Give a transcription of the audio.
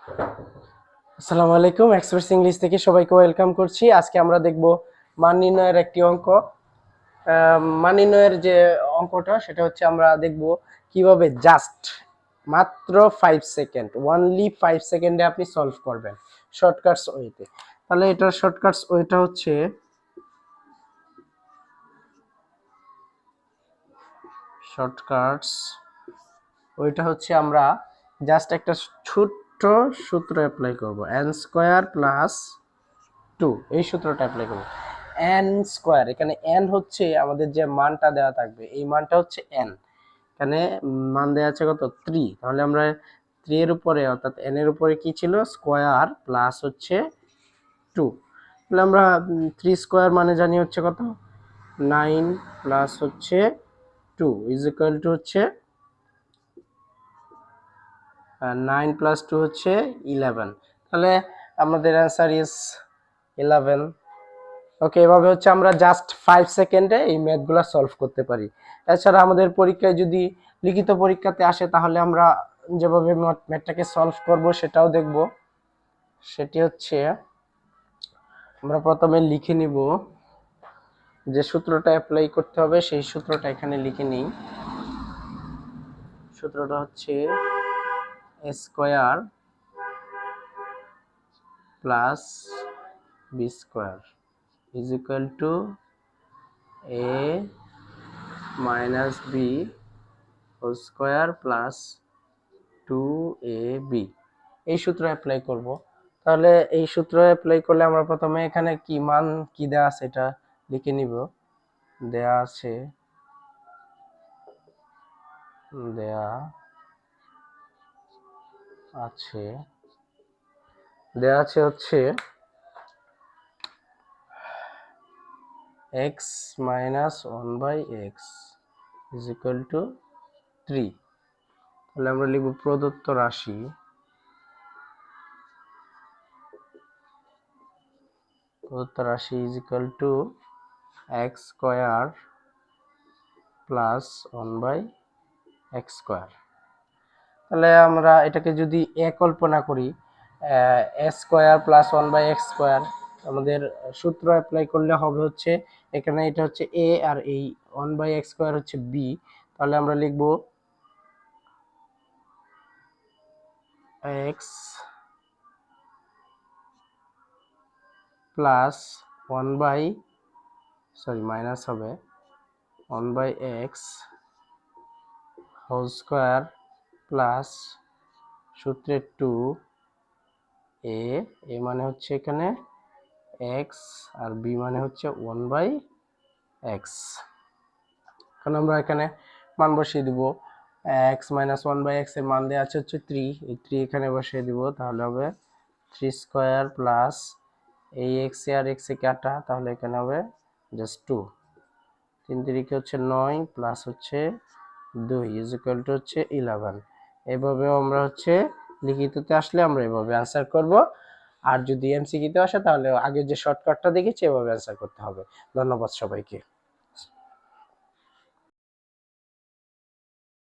আসসালামু আলাইকুম, express English থেকে সবাইকে ওয়েলকাম করছি। আজকে আমরা দেখব মান নির্ণয়ের একটি অঙ্ক। মান নির্ণয়ের যে অঙ্কটা সেটা হচ্ছে আমরা দেখব কিভাবে মাত্র 5 সেকেন্ড, অনলি 5 সেকেন্ডে আপনি সলভ করবেন শর্টকাটস ওয়েতে। তাহলে এটার শর্টকাটস ওয়েটা হচ্ছে আমরা জাস্ট একটা ছোট্ট সূত্র অ্যাপ্লাই করব, n² প্লাস 2, এই সূত্রটা অ্যাপ্লাই করব। n স্কয়ার, এখানে n হচ্ছে আমাদের যে মানটা দেওয়া থাকবে, এই মানটা হচ্ছে n। এখানে মান দেওয়া আছে কত? 3। তাহলে আমরা 3 এর উপরে অর্থাৎ n এর উপরে কি ছিল? স্কয়ার প্লাস হচ্ছে 2। তাহলে আমরা 3 স্কয়ার মানে জানি হচ্ছে কত? 9 প্লাস হচ্ছে 2 ইজ ইকুয়াল টু হচ্ছে 9 প্লাস 2 হচ্ছে 11। তাহলে আমাদের অ্যান্সার ইজ 11। ওকে, এভাবে হচ্ছে আমরা জাস্ট 5 সেকেন্ডে এই ম্যাথগুলো সলভ করতে পারি। এছাড়া আমাদের পরীক্ষায় যদি লিখিত পরীক্ষাতে আসে তাহলে আমরা যেভাবে ম্যাথটাকে সলভ করব সেটাও দেখব। সেটি হচ্ছে আমরা প্রথমে লিখে নিব যে সূত্রটা অ্যাপ্লাই করতে হবে, সেই সূত্রটা এখানে লিখে নিই। সূত্রটা হচ্ছে a square plus b square is equal to a minus b whole square plus 2ab, এই সূত্র অ্যাপ্লাই করব। তাহলে এই সূত্র অ্যাপ্লাই করলে আমরা প্রথমে এখানে কি মান কি দেয়া আছে এটা লিখে নিব। দেয়া আছে দেয়া আছে দেয়া আছে হচ্ছে x minus 1/x is equal two 3। তাহলে আমরা লিখব প্রদত্ত রাশি is equal two x square plus 1/x square. তাহলে আমরা এটাকে যদি a কল্পনা করি, a square plus 1/x square, আমাদের সূত্র অ্যাপ্লাই করলে হবে হচ্ছে এখানে এটা হচ্ছে a আর এই 1/x স্কয়ার হচ্ছে b। তাহলে আমরা লিখব x প্লাস 1 মাইনাস হবে 1/x হোল স্কয়ার প্লাস সূত্রে 2a, a মানে হচ্ছে এখানে x আর b মানে হচ্ছে 1/x। এখন আমরা এখানে মান বসিয়ে দিব। x মাইনাস 1/x এর মান দেওয়া আছে হচ্ছে 3, এই 3 এখানে বসিয়ে দিব। তাহলে হবে 3 স্কয়ার প্লাস এই x আর x এ কাটা, তাহলে এখানে হবে জাস্ট 2। 3 3 হচ্ছে 9 প্লাস হচ্ছে 2 ইজ ইকুয়াল টু হচ্ছে 11। এভাবেও আমরা হচ্ছে লিখিততে আসলে আমরা এভাবে অ্যান্সার করব। আর যদি এমসিকিউতে আসে তাহলে আগে যে শর্টকাটটা দেখেছি এভাবে অ্যান্সার করতে হবে। ধন্যবাদ সবাইকে।